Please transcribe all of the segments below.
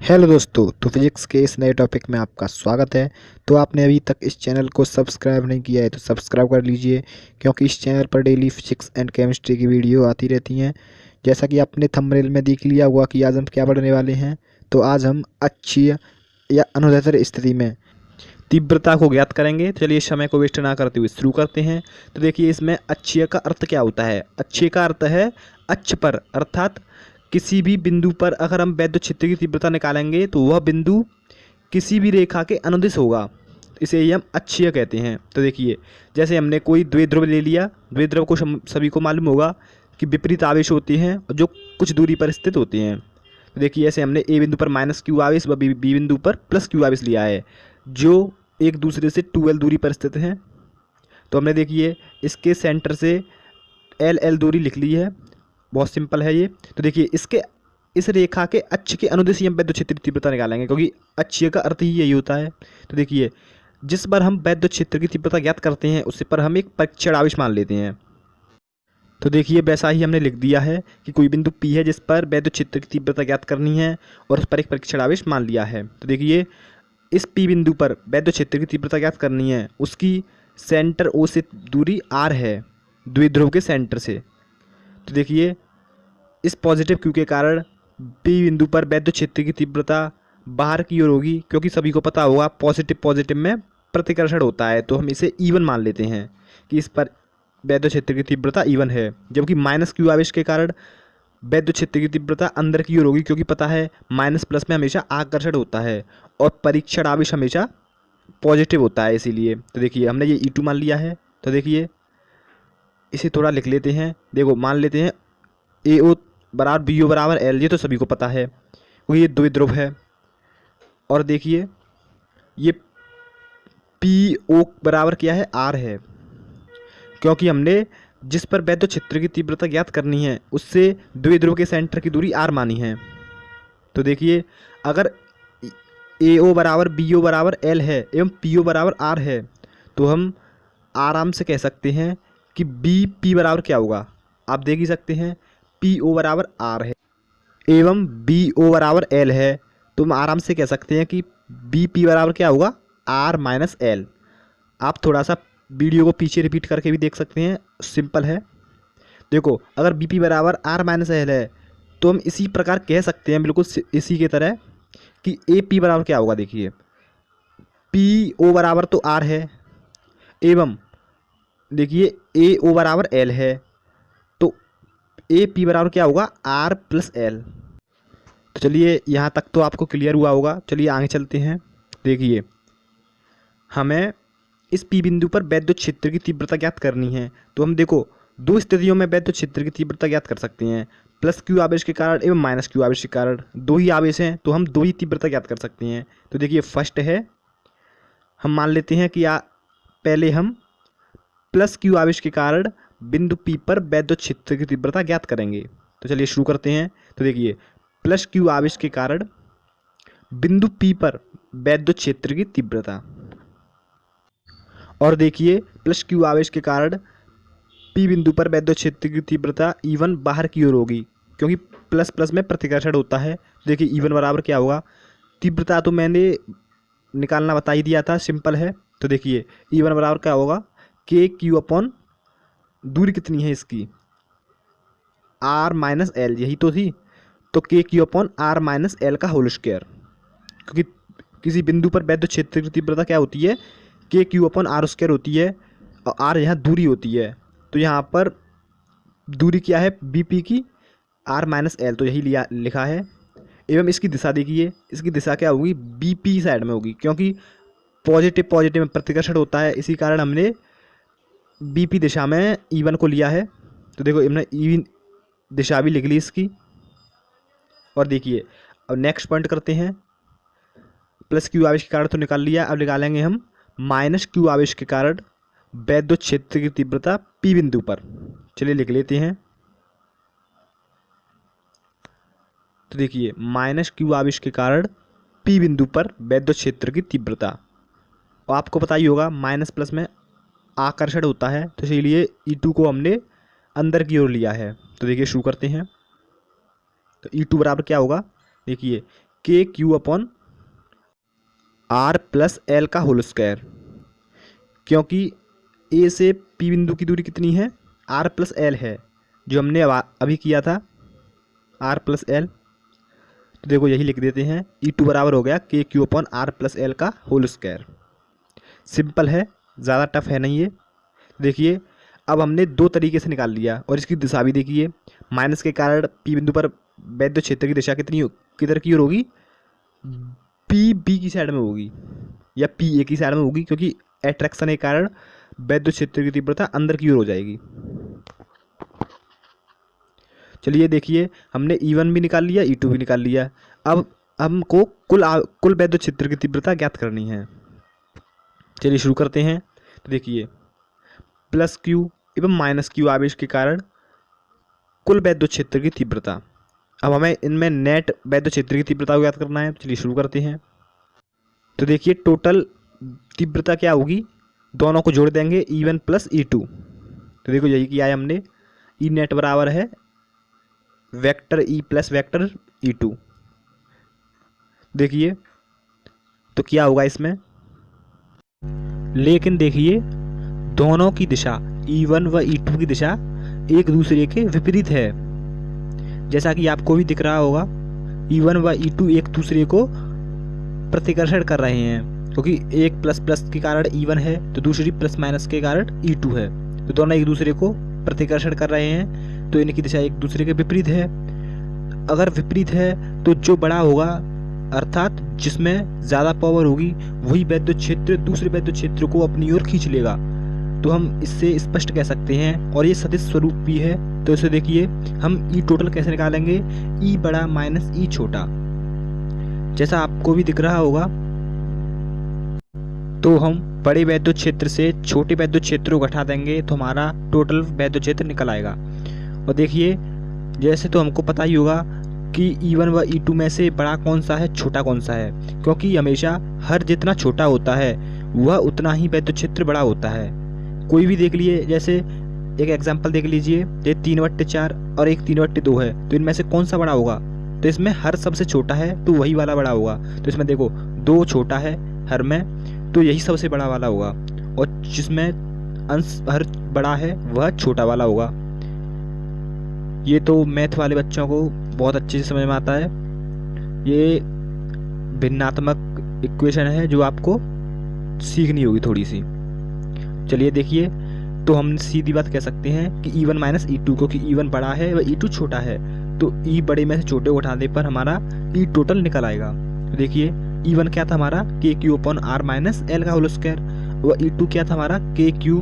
Hello दोस्तों, तो physics के इस नए टॉपिक में आपका स्वागत है। तो आपने अभी तक इस चैनल को सब्सक्राइब नहीं किया है तो सब्सक्राइब कर लीजिए, क्योंकि इस चैनल पर डेली फिजिक्स एंड केमिस्ट्री की वीडियो आती रहती हैं। जैसा कि आपने थंबनेल में देख लिया हुआ कि आज हम क्या पढ़ने वाले हैं। तो आज हम अक्षीय या अनुदैर्ध्य स्थिति में तीव्रता को ज्ञात करेंगे। चलिए समय को वेस्ट ना करते हुए शुरू करते हैं। तो देखिए, इसमें अक्षीय का अर्थ क्या होता है। अक्षीय का अर्थ है अक्ष पर, अर्थात किसी भी बिंदु पर अगर हम वैद्युत क्षेत्र की तीव्रता निकालेंगे तो वह बिंदु किसी भी रेखा के अनुदिश होगा। इसे ही हम अक्षीय कहते हैं। तो देखिए, जैसे हमने कोई द्विध्रुव ले लिया। द्विध्रुव को सभी को मालूम होगा कि विपरीत आवेश होते हैं और जो कुछ दूरी पर स्थित होते हैं। तो देखिए, ऐसे हमने ए बिंदु पर -q आवेश व बी बिंदु पर +q आवेश लिया है, जो एक दूसरे से 2l दूरी पर स्थित हैं। तो हमने देखिए इसके सेंटर से l दूरी लिख ली है। बहुत सिंपल है ये। तो देखिए, इसके इस रेखा के अक्ष के अनुदिश ही हम वैद्युत क्षेत्र की तीव्रता निकालेंगे, क्योंकि अक्षीय का अर्थ ही यही होता है। तो देखिए, जिस पर हम वैद्युत क्षेत्र की तीव्रता ज्ञात करते हैं उस पर हम एक परीक्षण आवेश मान लेते हैं। तो देखिए, वैसा ही हमने लिख दिया है कि कोई बिंदु P है जिस पर वैद्युत क्षेत्र की तीव्रता ज्ञात करनी है और उस पर एक परीक्षण आवेश मान लिया है। तो देखिए, इस P बिंदु पर वैद्युत क्षेत्र की तीव्रता ज्ञात करनी है, उसकी सेंटर O से दूरी r है, द्विध्रुव के सेंटर से। तो देखिए, इस पॉजिटिव Q के कारण P बिंदु पर वैद्युत क्षेत्र की तीव्रता बाहर की ओर होगी, क्योंकि सभी को पता होगा पॉजिटिव में प्रतिकर्षण होता है। तो हम इसे E1 मान लेते हैं कि इस पर वैद्युत क्षेत्र की तीव्रता E1 है। जबकि -q आवेश के कारण वैद्युत क्षेत्र की तीव्रता अंदर की ओर होगी, क्योंकि पता है माइनस प्लस में हमेशा आकर्षण होता है और परीक्षण आवेश हमेशा पॉजिटिव होता है, इसीलिए। तो देखिए, हमने ये E2 मान लिया है। तो देखिए, इसे थोड़ा लिख लेते हैं। देखो, मान लेते हैं AO बराबर BO बराबर L। ये तो सभी को पता है, क्योंकि ये द्विध्रुव है। और देखिए, ये PO बराबर क्या है, R है, क्योंकि हमने जिस पर वैद्युत क्षेत्र की तीव्रता ज्ञात करनी है उससे द्विध्रुव के सेंटर की दूरी r मानी है। तो देखिए, अगर AO बराबर BO बराबर L है एवं PO बराबर R है, तो हम आराम से कह सकते हैं कि BP बराबर क्या होगा। आप देख ही सकते हैं, PO बराबर R है एवं BO बराबर L है, तो हम आराम से कह सकते हैं कि BP बराबर क्या होगा, R माइनस L। आप थोड़ा सा वीडियो को पीछे रिपीट करके भी देख सकते हैं, सिंपल है। देखो, अगर BP बराबर R माइनस L है तो हम इसी प्रकार कह सकते हैं, बिल्कुल इसी के तरह, कि AP बराबर क्या होगा। देखिए, PO बराबर तो R है एवं देखिए AO बराबर L है, तो AP बराबर क्या होगा, R प्लस L। तो चलिए, यहाँ तक तो आपको क्लियर हुआ होगा। चलिए आगे चलते हैं। देखिए, हमें इस P बिंदु पर वैद्युत क्षेत्र की तीव्रता ज्ञात करनी है। तो हम देखो, दो स्थितियों में वैद्युत क्षेत्र की तीव्रता ज्ञात कर सकते हैं, +q आवेश के कारण एवं -q आवेश के कारण। दो ही आवेश हैं तो हम दो ही तीव्रता ज्ञात कर सकते हैं। तो देखिए, फर्स्ट है, हम मान लेते हैं कि पहले हम +q आवेश के कारण बिंदु P पर वैद्युत क्षेत्र की तीव्रता ज्ञात करेंगे। तो चलिए शुरू करते हैं। तो देखिए, +q आवेश के कारण बिंदु P पर वैद्युत क्षेत्र की तीव्रता, और देखिए +q आवेश के कारण P बिंदु पर वैद्युत क्षेत्र की तीव्रता E1 बाहर की ओर होगी, क्योंकि प्लस प्लस में प्रतिकर्षण होता है। देखिए, E1 बराबर क्या होगा, तीव्रता तो मैंने निकालना बता ही दिया था, सिंपल है। तो देखिए, E1 बराबर क्या होगा, KQ अपॉन दूरी कितनी है इसकी, R माइनस L, यही तो थी। तो KQ upon R minus L का होल स्क्वायर, क्योंकि किसी बिंदु पर वैद्युत क्षेत्र की तीव्रता क्या होती है, KQ अपॉन R स्क्वायर होती है, और R यहाँ दूरी होती है। तो यहाँ पर दूरी क्या है BP की, R माइनस L, तो यही लिखा है। एवं इसकी दिशा देखिए, इसकी दिशा क्या होगी, BP साइड में होगी, क्योंकि पॉजिटिव में प्रतिकर्षण होता है, इसी कारण हमने BP दिशा में E1 को लिया है। तो देखो, हमने E दिशा भी लिख ली इसकी। और देखिए, अब नेक्स्ट पॉइंट करते हैं। +q आवेश के कारण तो निकाल लिया, अब निकालेंगे हम -q आवेश के कारण वैद्युत क्षेत्र की तीव्रता P बिंदु पर। चलिए लिख लेते हैं। तो देखिए, -q आवेश के कारण P बिंदु पर वैद्युत क्षेत्र की तीव्रता, और आपको पता ही होगा माइनस प्लस में आकर्षण होता है, तो इसीलिए E2 को हमने अंदर की ओर लिया है। तो देखिए, शुरू करते हैं। तो E2 बराबर क्या होगा, देखिए के Q upon R plus L का होल स्क्वायर, क्योंकि ए से पी बिंदु की दूरी कितनी है, आर प्लस एल है, जो हमने अभी किया था आर प्लस एल। तो देखो यही लिख देते हैं, E2 बराबर हो गया K Q upon R plus L का होल स्क्वायर। सिंपल है, ज़्यादा टफ है नहीं ये। देखिए अब हमने दो तरीके से निकाल लिया और इसकी दिशा भी देखिए, माइनस के कारण पी बिंदु पर वैद्य क्षेत्र की दिशा किधर की ओर होगी, पी बी की साइड में होगी या पी ए की साइड में होगी, क्योंकि एट्रैक्शन के कारण वैद्य क्षेत्र की तीव्रता अंदर की ओर हो जाएगी। चलिए देखिए हमने E1 भी निकाल लिया, E2 भी निकाल लिया। अब हमको कुल वैद्य क्षेत्र की तीव्रता ज्ञात करनी है। चलिए शुरू करते हैं। तो देखिए प्लस क्यू एवं माइनस क्यू आवेश के कारण कुल वैद्य क्षेत्र की तीव्रता। अब हमें इनमें नेट वैद्य क्षेत्र की तीव्रता को ज्ञात करना है। चलिए शुरू करते हैं। तो देखिए टोटल तीव्रता क्या होगी, दोनों को जोड़ देंगे E1 प्लस E2। तो देखो यही किया है हमने, ई नेट बराबर है vector E plus vector E2। देखिए तो क्या होगा इसमें, लेकिन देखिए दोनों की दिशा E1 व E2 की दिशा एक दूसरे के विपरीत है। जैसा कि आपको भी दिख रहा होगा, E1 व E2 एक दूसरे को प्रतिकर्षण कर रहे हैं, क्योंकि एक प्लस प्लस के कारण E1 है तो दूसरी प्लस माइनस के कारण E2 है, तो दोनों एक दूसरे को प्रतिकर्षण कर रहे हैं, तो इनकी दिशा एक दूसरे के विपरीत है। अगर विपरीत है तो जो बड़ा होगा, अर्थात जिसमें ज़्यादा पावर होगी, वही वैद्य क्षेत्र दूसरे वैद्य क्षेत्र को अपनी ओर खींच लेगा। तो हम इससे स्पष्ट कह सकते हैं, और ये सदिश स्वरूप भी है। तो इसे देखिए हम E टोटल कैसे निकालेंगे, E बड़ा माइनस E छोटा, जैसा आपको भी दिख रहा होगा। तो हम बड़े वैद्य क्षेत्र से छोटे वैद्य क्षेत्र को घटा देंगे तो हमारा टोटल वैद्य क्षेत्र निकल आएगा। और देखिए जैसे तो हमको पता ही होगा कि E1 व E2 में से बड़ा कौन सा है, छोटा कौन सा है, क्योंकि हमेशा हर जितना छोटा होता है वह उतना ही वैद्य क्षेत्र बड़ा होता है। कोई भी देख लिए, जैसे एक एग्जांपल देख लीजिए, ये 3/4 और एक 3/2 है, तो इनमें से कौन सा बड़ा होगा, तो इसमें हर सबसे छोटा है तो वही वाला बड़ा होगा। तो इसमें देखो 2 छोटा है हर में, तो यही सबसे बड़ा वाला होगा, और जिसमें अंश हर बड़ा है वह छोटा वाला होगा। ये तो मैथ वाले बच्चों को बहुत अच्छे से समझ में आता है। ये भिन्नात्मक इक्वेशन है जो आपको सीखनी होगी थोड़ी सी। चलिए देखिए, तो हम सीधी बात कह सकते हैं कि E1 माइनस E2, क्योंकि E1 बड़ा है व E2 छोटा है, तो E बड़े में से छोटे को उठाने पर हमारा E टोटल निकल आएगा। तो देखिए E1 क्या था हमारा, K Q upon R minus L का होल स्क्वायर, व E2 क्या था हमारा, K Q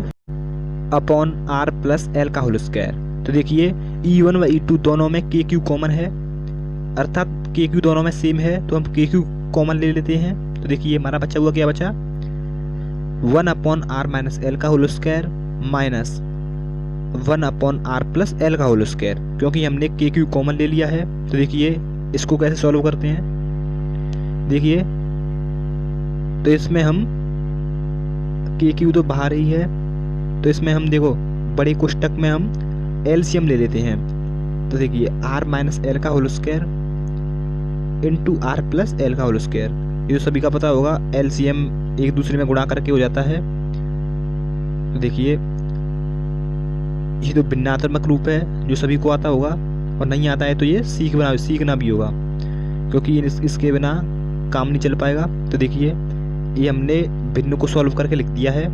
upon R plus L का होल स्क्वायर। तो देखिए E1 व E2 दोनों में के क्यू कॉमन है, अर्थात के क्यू दोनों में सेम है, तो हम के क्यू कॉमन ले लेते हैं। तो देखिए हमारा बचा हुआ क्या बचा, 1 अपॉन आर माइनस एल का whole square minus 1 upon R plus L का होल स्क्वायर, क्योंकि हमने के क्यू कॉमन ले लिया है। तो देखिए इसको कैसे सॉल्व करते हैं, देखिए तो इसमें हम के क्यू तो बाहर ही है, तो इसमें हम देखो बड़े कोष्टक में हम एलसीएम ले लेते हैं। तो देखिए आर माइनस एल का whole square into R plus L का होल स्क्वायर, ये तो सभी का पता होगा, एलसीएम एक दूसरे में गुणा करके हो जाता है। तो देखिए ये तो भिन्नात्मक रूप है जो सभी को आता होगा, और नहीं आता है तो ये सीखना भी होगा, क्योंकि इसके बिना काम नहीं चल पाएगा। तो देखिए ये हमने भिन्न को सॉल्व करके लिख दिया है,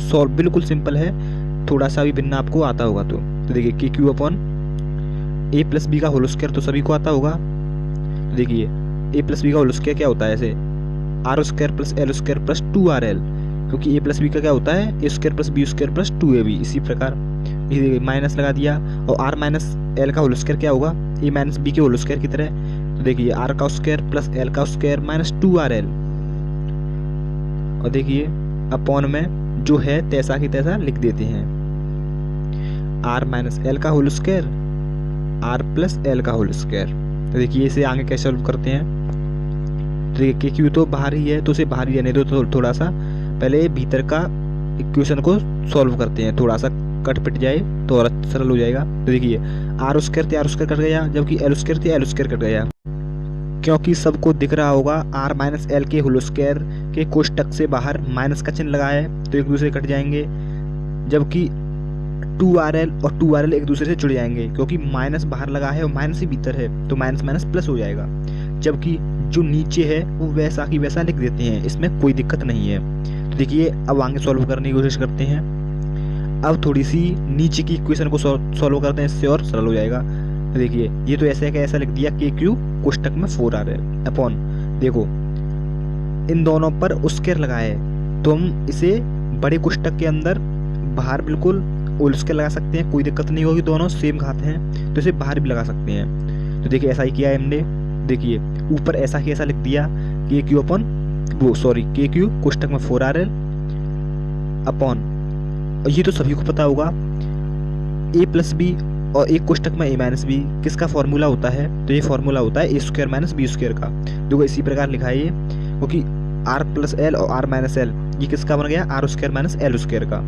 सॉल्व बिल्कुल सिंपल है, थोड़ा सा भी भिन्न आपको आता होगा। तो देखिए के Q upon A plus B का होल स्क्वायर तो सभी को आता होगा। तो देखिए ए प्लस बी का होल स्क्वायर क्या होता है, ऐसे R square plus L square plus 2RL, क्योंकि ए प्लस बी का क्या होता है, A square plus B square plus 2AB। इसी प्रकार ये माइनस लगा दिया, और आर माइनस एल का होल स्क्वायर क्या होगा, ए माइनस बी के होल स्क्वायर की तरह। तो देखिए आर का स्क्वायर प्लस एल का स्क्वायर माइनस 2RL, और देखिए अपॉन में जो है तैसा की तैसा लिख देते हैं, आर माइनस एल का whole square R plus L का होल स्क्वायर। तो देखिए इसे आगे कैसे सॉल्व करते हैं, तो देखिए के क्यू तो बाहर ही है तो उसे बाहर ही रहने दो, तो थोड़ा सा पहले भीतर का इक्वेशन को सॉल्व करते हैं, थोड़ा सा कट पिट जाए तो और सरल हो जाएगा। तो देखिए आर स्क्वायर थे आर स्क्वायर कट गया, जबकि एल स्क्वायर थे एल स्क्वायर कट गया। क्योंकि सबको दिख रहा होगा r माइनस एल के होल स्क्वायर के कोष्टक से बाहर माइनस का चिन्ह लगा है तो एक दूसरे कट जाएंगे, जबकि 2rl और 2rl एक दूसरे से जुड़ जाएंगे क्योंकि माइनस बाहर लगा है और माइनस ही भीतर है तो माइनस माइनस प्लस हो जाएगा। जबकि जो नीचे है वो वैसा की वैसा लिख देते हैं, इसमें कोई दिक्कत नहीं है। तो देखिए अब आगे सॉल्व करने की कोशिश करते हैं। अब थोड़ी सी नीचे की इक्वेशन को सॉल्व करते हैं, इससे और सरल हो जाएगा। तो देखिए ये तो ऐसे है कि ऐसा लिख दिया के क्यू कोष्टक में 4rl अपॉन, देखो इन दोनों पर स्क्वायर लगा है तो हम इसे बड़े कोष्टक के अंदर बाहर बिल्कुल होल स्क्वायर लगा सकते हैं, कोई दिक्कत नहीं होगी, दोनों सेम घात हैं तो इसे बाहर भी लगा सकते हैं। तो देखिए ऐसा ही किया है हमने। देखिए ऊपर ऐसा ही ऐसा लिख दिया के क्यू अपॉन के क्यू कोष्टक में 4rl अपॉन, ये तो सभी को पता होगा a प्लस बी और एक कोष्टक में a माइनस बी किसका फॉर्मूला होता है, तो ये फॉर्मूला होता है a square minus B square का। देखो इसी प्रकार लिखा है ये, क्योंकि r प्लस एल और r माइनस एल ये किसका बन गया, r square minus L square का।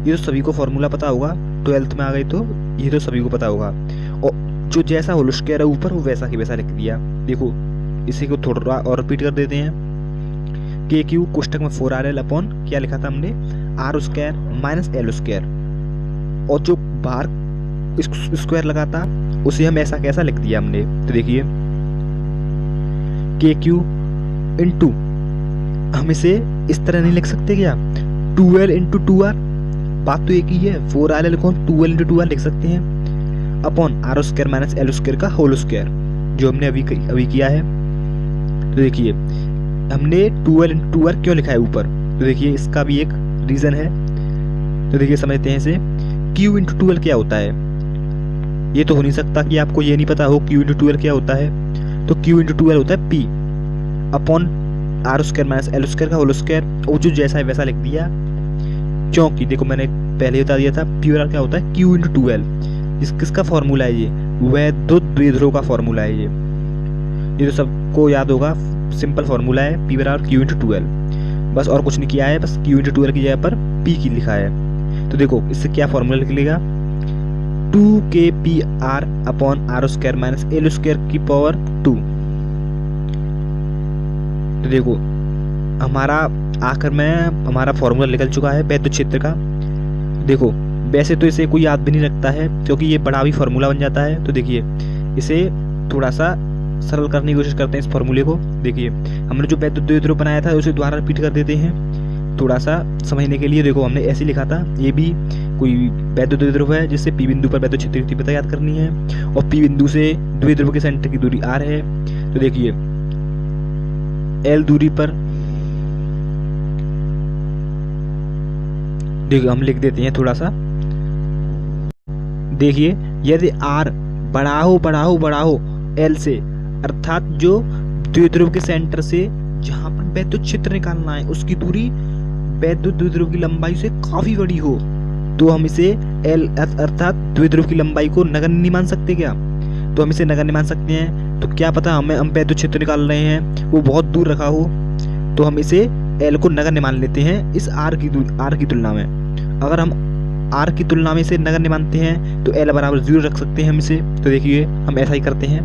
ये तो सभी को फॉर्मूला पता होगा, 12th में आ गई तो ये तो सभी को पता होगा। और जो जैसा होल स्क्वायर है ऊपर वो वैसा ही वैसा लिख दिया। देखो इसी को थोड़ा और रिपीट कर देते हैं, के क्यू कोष्टक में 4rl अपॉन क्या लिखा था हमने, r square minus L square, और जो बाहर स्क्वायर लगा था उसे हम ऐसा कैसा लिख दिया हमने। तो देखिए के क्यू इंटू, हम इसे इस तरह नहीं लिख सकते क्या, 2l इंटू 2r, बात तो एक ही है, 4rl को हम 2l इंटू 2r लिख सकते हैं upon r square minus L square का होल स्क्वायर, जो हमने अभी किया है। तो देखिए हमने 2l इंटू 2r क्यों लिखा है ऊपर, तो देखिए इसका भी एक रीजन है। तो देखिए समझते हैं इसे, q इंटू 2l क्या होता है, ये तो हो नहीं सकता कि आपको ये नहीं पता हो q इंटू 2l क्या होता है। तो q इंटू 2l होता है p upon r square minus L square का होल स्क्वायर, और जो जैसा है वैसा लिख दिया क्योंकि देखो मैंने पहले बता दिया था p और r क्या होता है, q इंटू 2l, किसका फॉर्मूला है ये, वैद्युत द्विध्रुव का फॉर्मूला है ये तो सबको याद होगा, सिंपल फॉर्मूला है p बराबर q इंटू 2l, बस और कुछ नहीं किया है, बस q इंटू 2l की जगह पर p की लिखा है। तो देखो इससे क्या फॉर्मूला निकलेगा, 2kpr upon r square minus L square की पावर 2। तो देखो हमारा आखिर में हमारा फॉर्मूला निकल चुका है वैद्युत क्षेत्र का। देखो वैसे तो इसे कोई याद भी नहीं रखता है क्योंकि ये बड़ा भी फॉर्मूला बन जाता है। तो देखिए इसे थोड़ा सा सरल करने की कोशिश करते हैं इस फॉर्मूले को। देखिए हमने जो वैद्युत द्विध्रुव बनाया था उसे दोबारा रिपीट कर देते हैं थोड़ा सा समझने के लिए। देखो हमने ऐसे लिखा था, ये भी कोई वैद्युत द्विध्रुव है जिससे पी बिंदु पर वैद्युत क्षेत्र की तीव्रता याद करनी है और पी बिंदु से द्विध्रुव के सेंटर की दूरी r है। तो देखिए l दूरी पर देखिए हम लिख देते हैं थोड़ा सा। देखिए यदि r बढ़ाओ l से, अर्थात जो द्विध्रुव के सेंटर से जहां पर वैद्युत क्षेत्र निकालना है उसकी दूरी वैद्युत द्विध्रुव की लंबाई से काफी बड़ी हो, तो हम इसे l अर्थात द्विध्रुव की लंबाई को नगण्य नहीं मान सकते क्या, तो हम इसे नगण्य मान सकते हैं। तो क्या पता हम वैद्युत क्षेत्र निकाल रहे हैं वो बहुत दूर रखा हो, तो हम इसे l को नगण्य मान लेते हैं इस r की तुलना में। अगर हम r की तुलना में इसे नगण्य मानते हैं तो l बराबर 0 रख सकते हैं हम इसे। तो देखिए हम ऐसा ही करते हैं।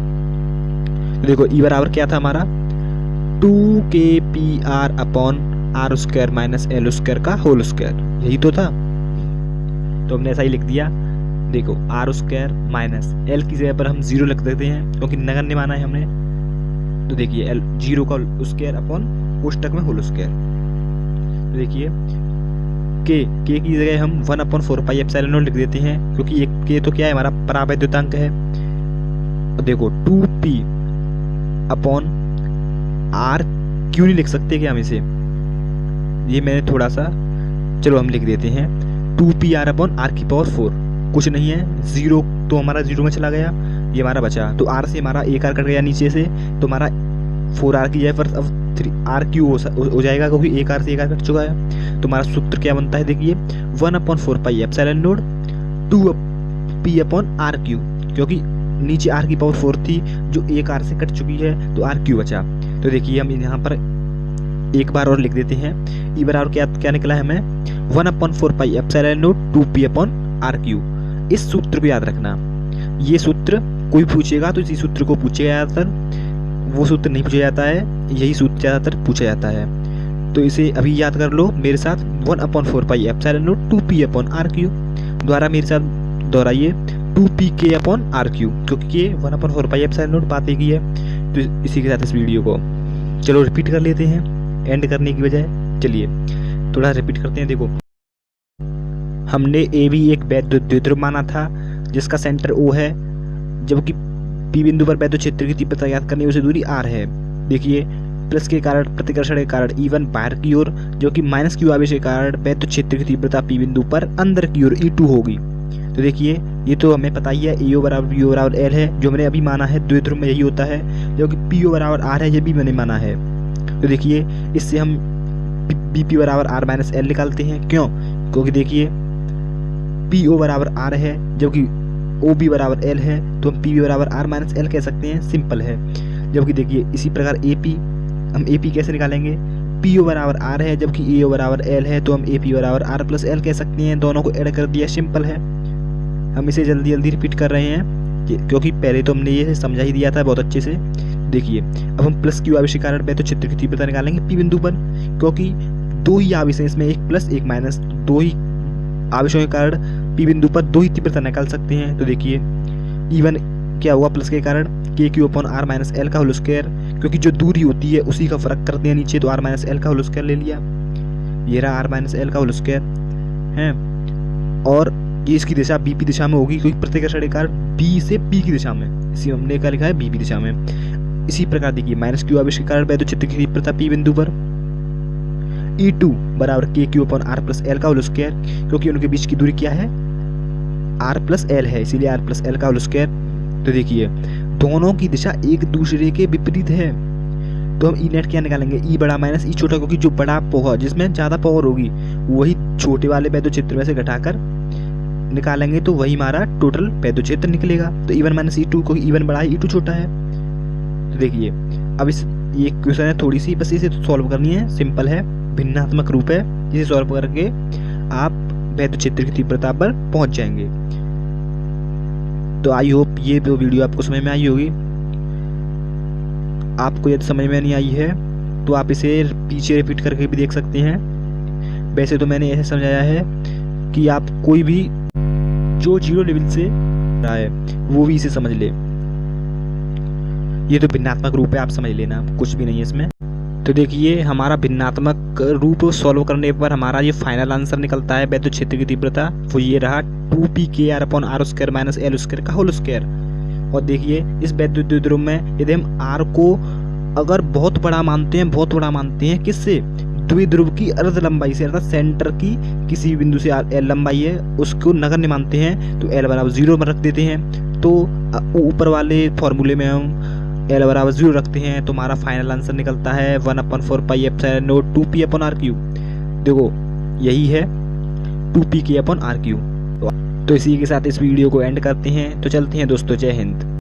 तो देखो e बराबर क्या था हमारा, 2kpr upon r square minus L square का होल स्क्वायर, यही तो था। तो हमने ऐसा ही लिख दिया। देखो r स्क्वायर माइनस l की जगह पर हम 0 लिख देते हैं क्योंकि नगण्य माना है हमने। तो देखिए l 0 का स्क्वायर अपॉन कोष्टक में होल स्क्वायर। तो देखिए k की जगह हम 1/4 पाई एप्सिलॉन नॉट लिख देते हैं क्योंकि k तो क्या है हमारा परावैद्युतांक है। तो देखो 2p अपॉन r क्यों नहीं लिख सकते क्या हम इसे, ये मैंने थोड़ा सा, चलो हम लिख देते हैं 2pr अपॉन r की पावर 4, कुछ नहीं है, 0 तो हमारा 0 में चला गया, ये हमारा बचा। तो r से हमारा एक r कट गया नीचे से, तो हमारा 4r की जगह पर अब 3r क्यू हो जाएगा क्योंकि एक r से एक r कट चुका है। तो हमारा सूत्र क्या बनता है, देखिए 1/4 pi epsilon not 2p upon r Q, क्योंकि नीचे r की पावर 4 थी जो एक r से कट चुकी है तो r क्यू बचा। तो देखिए हम यहाँ पर एक बार और लिख देते हैं, ई बराबर क्या निकला है हमें 1/4 pi epsilon not 2p upon r Q. इस सूत्र को याद रखना, ये सूत्र कोई पूछेगा तो इसी सूत्र को पूछेगा ज़्यादातर, वो सूत्र नहीं पूछा जाता है, यही सूत्र ज़्यादातर पूछा जाता है। तो इसे अभी याद कर लो मेरे साथ, 1/4πε0 2p/r³। द्वारा मेरे साथ दोहराइए 2pk/r³, क्योंकि ये 1/4πε0 बात एक ही है। तो इसी के साथ इस वीडियो को चलो रिपीट कर लेते हैं एंड करने की बजाय। चलिए थोड़ा रिपीट करते हैं। देखो, हमने ए भी एक वैध द्विध्रुव माना था जिसका सेंटर O है, जबकि P बिंदु पर वैद्युत क्षेत्र की तीव्रता ज्ञात करनी उसे दूरी R है। देखिए, प्लस के कारण प्रतिकर्षण के कारण E1 बाहर की ओर, जो कि माइनस Q आवेश के कारण वैद्युत क्षेत्र की तीव्रता P बिंदु पर अंदर की ओर E2 होगी। तो देखिए, ये तो हमें पता ही है AO बराबर BO बराबर L है, जो मैंने अभी माना है द्विध्रुव में यही होता है, जो कि PO बराबर R है, ये भी मैंने माना है। तो देखिए, इससे हम BP बराबर R - L निकालते हैं। क्यों? क्योंकि देखिए PO बराबर R है, जबकि OB बराबर L है, तो हम PB बराबर R - L कह सकते हैं, सिंपल है। जबकि देखिए इसी प्रकार AP, हम AP कैसे निकालेंगे? PO बराबर R है, जबकि AO बराबर L है, तो हम AP बराबर R + L कह सकते हैं। दोनों को ऐड कर दिया, सिंपल है। हम इसे जल्दी जल्दी रिपीट कर रहे हैं क्योंकि पहले तो हमने ये समझा ही दिया था बहुत अच्छे से। देखिए, अब हम प्लस Q आवेश के कारण वैद्युत क्षेत्र की तीव्रता निकालेंगे P बिंदु पर, क्योंकि दो ही आवेश हैं इसमें, एक प्लस एक माइनस, दो ही आवेशों के कारण P बिंदु पर दो ही तीव्रता निकाल सकते हैं। तो देखिए E1 क्या हुआ प्लस के कारण KQ/R - L का होल स्क्वायर, क्योंकि जो दूरी होती है उसी का फर्क करते हैं नीचे, तो R - L का होल स्क्वायर ले लिया। ये रहा R - L का होल स्क्वायर है, और ये इसकी दिशा BP दिशा में होगी, क्योंकि प्रतिकर्षण के कारण B से P की दिशा में, इसी हमने क्या लिखा है BP दिशा में। इसी प्रकार देखिए माइनस Q आवेश के कारण वैद्युत क्षेत्र की तीव्रता P बिंदु पर E2 बराबर KQ/R + L का होल स्क्वायर, क्योंकि उनके बीच की दूरी क्या है? R + L है, इसीलिए R + L का होल स्क्वायर। तो देखिए दोनों की दिशा एक दूसरे के विपरीत है, तो हम E नेट क्या निकालेंगे? E बड़ा माइनस E छोटा, क्योंकि जो बड़ा पावर जिसमें ज़्यादा पावर होगी वही छोटे वाले वैद्युत क्षेत्र में से घटाकर निकालेंगे, तो वही हमारा टोटल वैद्युत क्षेत्र निकलेगा। तो E1 - E2, क्योंकि E1 बड़ा है E2 छोटा है। तो देखिए अब ये क्वेश्चन है थोड़ी सी, बस इसे सॉल्व करनी है, सिंपल है, भिन्नात्मक रूप है, जिसे सॉल्व करके आप वैद्युत क्षेत्र की तीव्रता पर पहुंच जाएंगे। तो आई होप ये वीडियो आपको समझ में आई होगी। आपको यदि समझ में नहीं आई है तो आप इसे पीछे रिपीट करके भी देख सकते हैं। वैसे तो मैंने ऐसे समझाया है कि आप कोई भी जो 0 लेवल से रहा है वो भी इसे समझ ले। ये तो भिन्नात्मक रूप है, आप समझ लेना, कुछ भी नहीं है इसमें। तो देखिए हमारा भिन्नात्मक रूप सॉल्व करने पर हमारा ये फाइनल आंसर निकलता है वैद्युत क्षेत्र की तीव्रता, वो ये रहा 2pkr/r² - L² का होल स्क्वायर। और देखिए इस वैद्युत द्विध्रुव में यदि हम R को अगर बहुत बड़ा मानते हैं किससे? द्विध्रुव की अर्ध लंबाई से, अर्थात सेंटर की किसी बिंदु से L लंबाई है उसको नगण्य मानते हैं, तो L बराबर 0 में रख देते हैं। तो ऊपर वाले फॉर्मूले में हम L बराबर 0 रखते हैं, तो हमारा फाइनल आंसर निकलता है 1/4πε0 2p/r³। देखो यही है 2pk/r³। तो इसी के साथ इस वीडियो को एंड करते हैं। तो चलते हैं दोस्तों, जय हिंद।